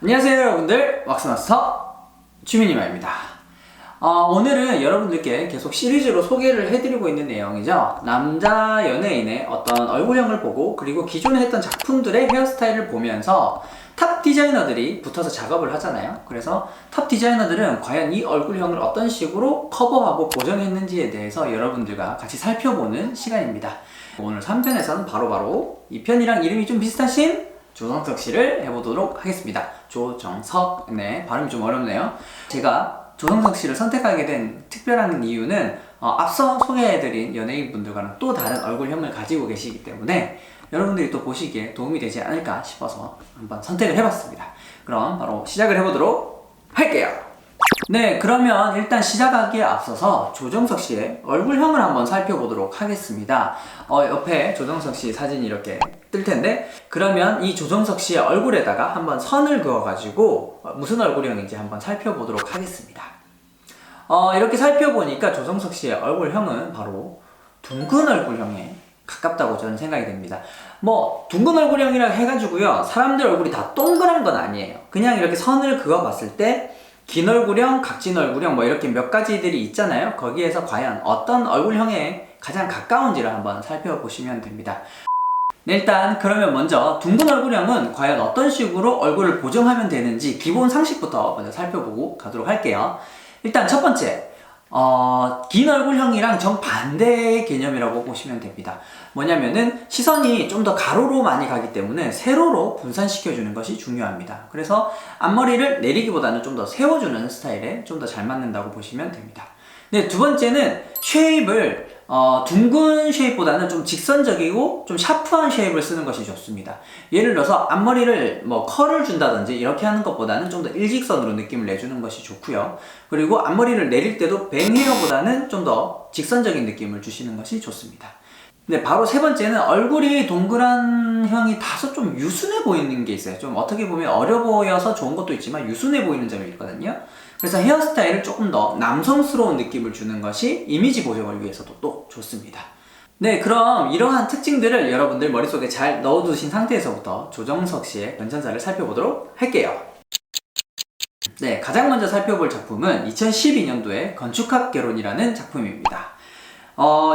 안녕하세요 여러분들, 왁스마스터 취미니마입니다. 오늘은 여러분들께 계속 시리즈로 소개를 해드리고 있는 내용이죠. 남자 연예인의 어떤 얼굴형을 보고 그리고 기존에 했던 작품들의 헤어스타일을 보면서 탑 디자이너들이 붙어서 작업을 하잖아요. 그래서 탑 디자이너들은 과연 이 얼굴형을 어떤 식으로 커버하고 고정했는지에 대해서 여러분들과 같이 살펴보는 시간입니다. 오늘 3편에서는 바로 2편이랑 이름이 좀 비슷하신 조정석 씨를 해보도록 하겠습니다. 조정석, 네, 발음이 좀 어렵네요. 제가 조정석 씨를 선택하게 된 특별한 이유는 앞서 소개해드린 연예인분들과는 또 다른 얼굴형을 가지고 계시기 때문에 여러분들이 또 보시기에 도움이 되지 않을까 싶어서 한번 선택을 해봤습니다. 그럼 바로 시작을 해보도록 할게요. 네, 그러면 일단 시작하기에 앞서서 조정석 씨의 얼굴형을 한번 살펴보도록 하겠습니다. 옆에 조정석 씨 사진이 이렇게 뜰 텐데, 그러면 이 조정석 씨의 얼굴에다가 한번 선을 그어가지고 무슨 얼굴형인지 한번 살펴보도록 하겠습니다. 이렇게 살펴보니까 조정석 씨의 얼굴형은 바로 둥근 얼굴형에 가깝다고 저는 생각이 됩니다. 뭐 둥근 얼굴형이라 해가지고요, 사람들 얼굴이 다 동그란 건 아니에요. 그냥 이렇게 선을 그어봤을 때 긴 얼굴형, 각진 얼굴형 뭐 이렇게 몇 가지들이 있잖아요. 거기에서 과연 어떤 얼굴형에 가장 가까운지를 한번 살펴보시면 됩니다. 네, 일단 그러면 먼저 둥근 얼굴형은 과연 어떤 식으로 얼굴을 보정하면 되는지 기본 상식부터 먼저 살펴보고 가도록 할게요. 일단 첫 번째, 긴 얼굴형이랑 정반대의 개념이라고 보시면 됩니다. 뭐냐면은 시선이 좀 더 가로로 많이 가기 때문에 세로로 분산시켜주는 것이 중요합니다. 그래서 앞머리를 내리기보다는 좀 더 세워주는 스타일에 좀 더 잘 맞는다고 보시면 됩니다. 네, 두 번째는 쉐입을 둥근 쉐입보다는 좀 직선적이고 좀 샤프한 쉐입을 쓰는 것이 좋습니다. 예를 들어서 앞머리를 뭐 컬을 준다든지 이렇게 하는 것보다는 좀 더 일직선으로 느낌을 내주는 것이 좋고요. 그리고 앞머리를 내릴 때도 뱅헤어보다는 좀 더 직선적인 느낌을 주시는 것이 좋습니다. 네, 바로 세 번째는 얼굴이 동그란 형이 다소 좀 유순해 보이는 게 있어요. 좀 어떻게 보면 어려 보여서 좋은 것도 있지만 유순해 보이는 점이 있거든요. 그래서 헤어스타일을 조금 더 남성스러운 느낌을 주는 것이 이미지 보정을 위해서도 또 좋습니다. 네, 그럼 이러한 특징들을 여러분들 머릿속에 잘 넣어두신 상태에서부터 조정석 씨의 변천사를 살펴보도록 할게요. 네, 가장 먼저 살펴볼 작품은 2012년도의 건축학개론이라는 작품입니다.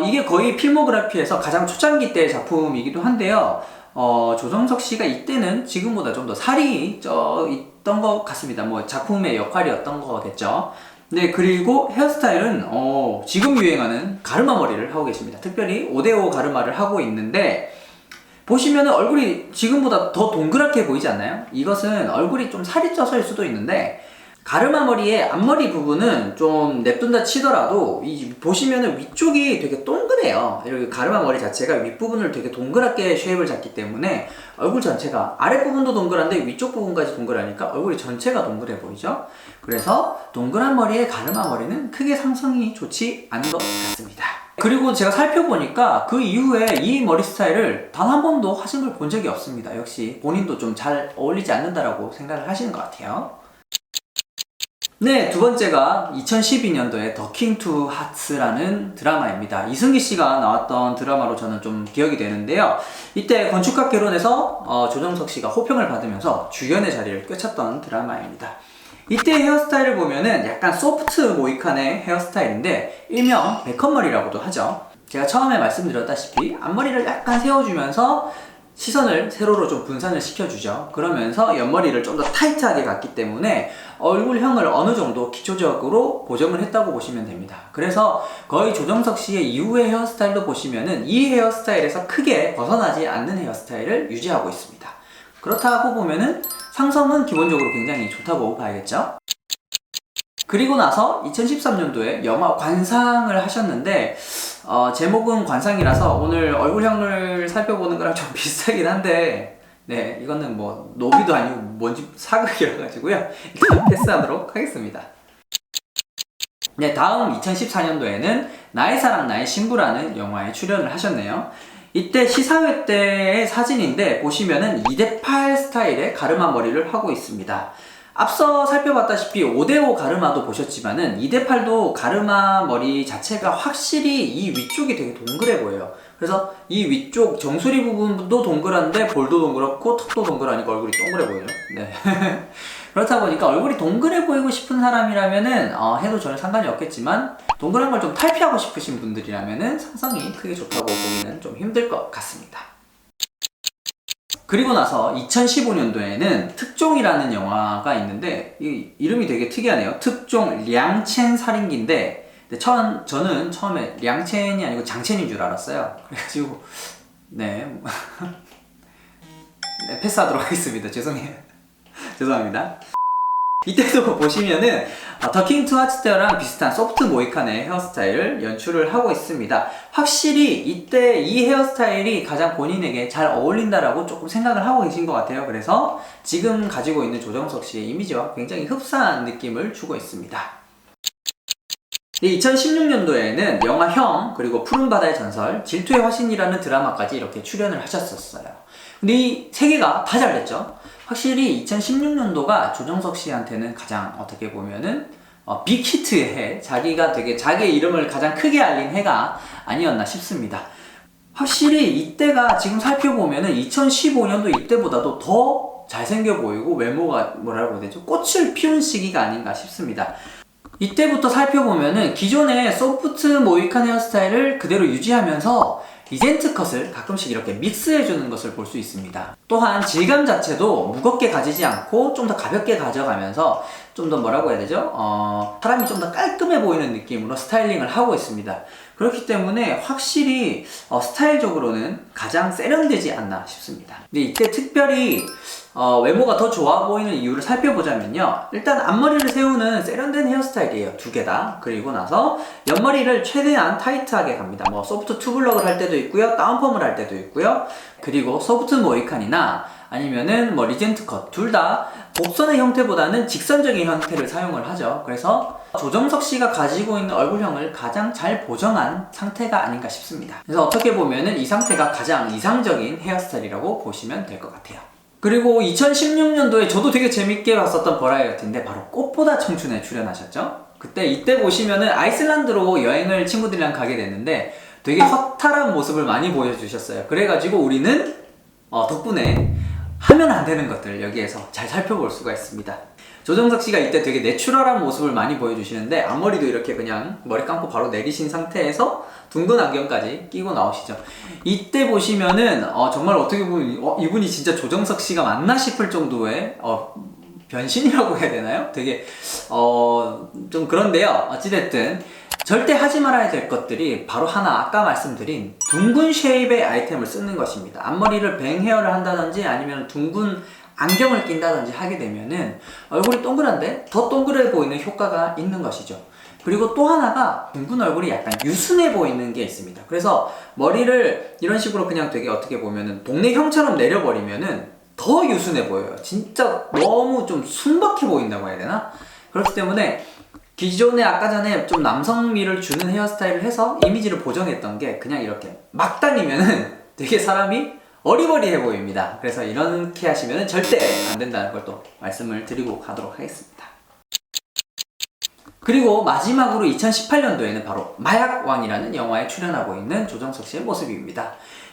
이게 거의 필모그래피에서 가장 초창기 때의 작품이기도 한데요. 조정석 씨가 이때는 지금보다 좀 더 살이 쪄 있던 것 같습니다. 뭐 작품의 역할이었던 거겠죠. 네, 그리고 헤어스타일은 지금 유행하는 가르마 머리를 하고 계십니다. 특별히 5대5 가르마를 하고 있는데, 보시면은 얼굴이 지금보다 더 동그랗게 보이지 않나요? 이것은 얼굴이 좀 살이 쪄서일 수도 있는데, 가르마 머리의 앞머리 부분은 좀 냅둔다 치더라도 보시면은 위쪽이 되게 동그래요. 이렇게 가르마 머리 자체가 윗부분을 되게 동그랗게 쉐입을 잡기 때문에 얼굴 전체가 아랫부분도 동그란데 위쪽 부분까지 동그라니까 얼굴이 전체가 동그래 보이죠. 그래서 동그란 머리의 가르마 머리는 크게 상성이 좋지 않은 것 같습니다. 그리고 제가 살펴보니까 그 이후에 이 머리 스타일을 단 한 번도 하신 걸 본 적이 없습니다. 역시 본인도 좀 잘 어울리지 않는다라고 생각을 하시는 것 같아요. 네, 두 번째가 2012년도에 더 킹 투 하츠라는 드라마입니다. 이승기 씨가 나왔던 드라마로 저는 좀 기억이 되는데요. 이때 건축학개론에서 조정석 씨가 호평을 받으면서 주연의 자리를 꿰찼던 드라마입니다. 이때 헤어스타일을 보면은 약간 소프트 모이칸의 헤어스타일인데 일명 백헌머리라고도 하죠. 제가 처음에 말씀드렸다시피 앞머리를 약간 세워주면서 시선을 세로로 좀 분산을 시켜주죠. 그러면서 옆머리를 좀 더 타이트하게 갔기 때문에 얼굴형을 어느 정도 기초적으로 보정을 했다고 보시면 됩니다. 그래서 거의 조정석 씨의 이후의 헤어스타일도 보시면은 이 헤어스타일에서 크게 벗어나지 않는 헤어스타일을 유지하고 있습니다. 그렇다고 보면은 상성은 기본적으로 굉장히 좋다고 봐야겠죠. 그리고 나서 2013년도에 영화 관상을 하셨는데, 제목은 관상이라서 오늘 얼굴형을 살펴보는 거랑 좀 비슷하긴 한데, 네, 이거는 뭐 노비도 아니고 뭔지 사극이라 가지고요, 일단 패스하도록 하겠습니다. 네, 다음 2014년도에는 나의 사랑 나의 신부라는 영화에 출연을 하셨네요. 이때 시사회 때의 사진인데 보시면은 2대8 스타일의 가르마 머리를 하고 있습니다. 앞서 살펴봤다시피 5대5 가르마도 보셨지만은 2대8도 가르마 머리 자체가 확실히 이 위쪽이 되게 동그래 보여요. 그래서 이 위쪽 정수리 부분도 동그란데 볼도 동그랗고 턱도 동그라니까 얼굴이 동그래 보이죠. 네. 그렇다 보니까 얼굴이 동그래 보이고 싶은 사람이라면은 해도 전혀 상관이 없겠지만 동그란 걸 좀 탈피하고 싶으신 분들이라면은 삼성이 크게 좋다고 보기는 좀 힘들 것 같습니다. 그리고 나서 2015년도에는 특종이라는 영화가 있는데 이 이름이 되게 특이하네요. 특종 량첸 살인기인데 저는 처음에 량첸이 아니고 장첸인 줄 알았어요. 그래가지고 네, 네 패스하도록 하겠습니다. 죄송해요. 죄송합니다. 이때도 보시면은 더킹 투 하츠테어랑 비슷한 소프트 모이칸의 헤어스타일을 연출을 하고 있습니다. 확실히 이때 이 헤어스타일이 가장 본인에게 잘 어울린다라고 조금 생각을 하고 계신 것 같아요. 그래서 지금 가지고 있는 조정석 씨의 이미지와 굉장히 흡사한 느낌을 주고 있습니다. 2016년도에는 영화 형, 그리고 푸른 바다의 전설, 질투의 화신이라는 드라마까지 이렇게 출연을 하셨었어요. 근데 이 세 개가 다 잘 됐죠. 확실히 2016년도가 조정석 씨한테는 가장 어떻게 보면은 빅히트의 해, 자기가 되게 자기의 이름을 가장 크게 알린 해가 아니었나 싶습니다. 확실히 이때가 지금 살펴보면은 2015년도 이때보다도 더 잘생겨 보이고 외모가 뭐라고 해야 되죠? 꽃을 피운 시기가 아닌가 싶습니다. 이때부터 살펴보면은 기존의 소프트 모이칸 헤어스타일을 그대로 유지하면서 리젠트 컷을 가끔씩 이렇게 믹스해주는 것을 볼 수 있습니다. 또한 질감 자체도 무겁게 가지지 않고 좀 더 가볍게 가져가면서 좀 더 뭐라고 해야 되죠? 사람이 좀 더 깔끔해 보이는 느낌으로 스타일링을 하고 있습니다. 그렇기 때문에 확실히 스타일적으로는 가장 세련되지 않나 싶습니다. 근데 이때 특별히 외모가 더 좋아 보이는 이유를 살펴보자면요. 일단 앞머리를 세우는 세련된 헤어스타일이에요. 두 개 다. 그리고 나서 옆머리를 최대한 타이트하게 갑니다. 뭐 소프트 투블럭을 할 때도 있고요. 다운펌을 할 때도 있고요. 그리고 소프트 모이칸이나 아니면은 뭐 리젠트 컷 둘 다 곡선의 형태보다는 직선적인 형태를 사용을 하죠. 그래서 조정석 씨가 가지고 있는 얼굴형을 가장 잘 보정한 상태가 아닌가 싶습니다. 그래서 어떻게 보면은 이 상태가 가장 이상적인 헤어스타일이라고 보시면 될 것 같아요. 그리고 2016년도에 저도 되게 재밌게 봤었던 버라이어티인데 바로 꽃보다 청춘에 출연하셨죠. 이때 보시면은 아이슬란드로 여행을 친구들이랑 가게 됐는데 되게 허탈한 모습을 많이 보여주셨어요. 그래가지고 우리는 덕분에 하면 안 되는 것들 여기에서 잘 살펴볼 수가 있습니다. 조정석 씨가 이때 되게 내추럴한 모습을 많이 보여주시는데 앞머리도 이렇게 그냥 머리 감고 바로 내리신 상태에서 둥근 안경까지 끼고 나오시죠. 이때 보시면은 정말 어떻게 보면 이분이 진짜 조정석 씨가 맞나 싶을 정도의 변신이라고 해야 되나요? 되게 좀 그런데요. 어찌됐든 절대 하지 말아야 될 것들이 바로 하나 아까 말씀드린 둥근 쉐입의 아이템을 쓰는 것입니다. 앞머리를 뱅 헤어를 한다든지 아니면 둥근 안경을 낀다든지 하게 되면은 얼굴이 동그란데 더 동그래 보이는 효과가 있는 것이죠. 그리고 또 하나가 둥근 얼굴이 약간 유순해 보이는 게 있습니다. 그래서 머리를 이런 식으로 그냥 되게 어떻게 보면은 동네 형처럼 내려버리면은 더 유순해 보여요. 진짜 너무 좀 순박해 보인다고 해야 되나? 그렇기 때문에 기존에 아까 전에 좀 남성미를 주는 헤어스타일을 해서 이미지를 보정했던 게 그냥 이렇게 막 다니면은 되게 사람이 어리버리해 보입니다. 그래서 이렇게 하시면 절대 안 된다는 걸 또 말씀을 드리고 가도록 하겠습니다. 그리고 마지막으로 2018년도에는 바로 마약왕이라는 영화에 출연하고 있는 조정석 씨의 모습입니다.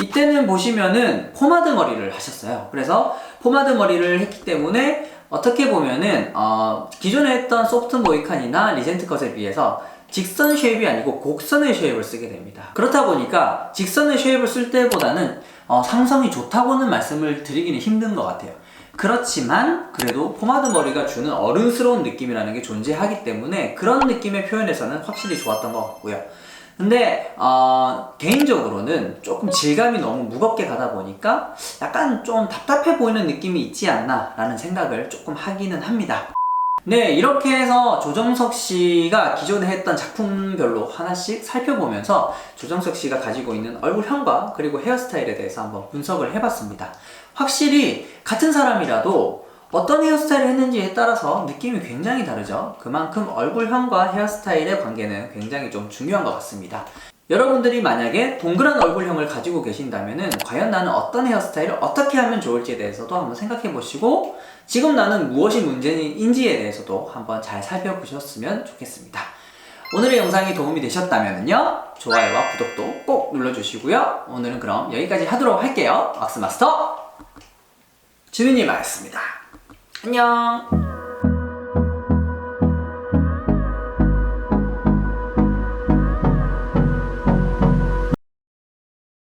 이때는 보시면은 포마드 머리를 하셨어요. 그래서 포마드 머리를 했기 때문에 어떻게 보면은 기존에 했던 소프트 모이칸이나 리젠트 컷에 비해서 직선 쉐입이 아니고 곡선의 쉐입을 쓰게 됩니다. 그렇다 보니까 직선의 쉐입을 쓸 때보다는 상성이 좋다고는 말씀을 드리기는 힘든 것 같아요. 그렇지만 그래도 포마드 머리가 주는 어른스러운 느낌이라는 게 존재하기 때문에 그런 느낌의 표현에서는 확실히 좋았던 것 같고요. 근데 개인적으로는 조금 질감이 너무 무겁게 가다 보니까 약간 좀 답답해 보이는 느낌이 있지 않나 라는 생각을 조금 하기는 합니다. 네, 이렇게 해서 조정석 씨가 기존에 했던 작품별로 하나씩 살펴보면서 조정석 씨가 가지고 있는 얼굴형과 그리고 헤어스타일에 대해서 한번 분석을 해봤습니다. 확실히 같은 사람이라도 어떤 헤어스타일을 했는지에 따라서 느낌이 굉장히 다르죠. 그만큼 얼굴형과 헤어스타일의 관계는 굉장히 좀 중요한 것 같습니다. 여러분들이 만약에 동그란 얼굴형을 가지고 계신다면은 과연 나는 어떤 헤어스타일을 어떻게 하면 좋을지에 대해서도 한번 생각해 보시고 지금 나는 무엇이 문제인지에 대해서도 한번 잘 살펴보셨으면 좋겠습니다. 오늘의 영상이 도움이 되셨다면요, 좋아요와 구독도 꼭 눌러주시고요. 오늘은 그럼 여기까지 하도록 할게요. 왁스마스터 주민님이었습니다. 안녕.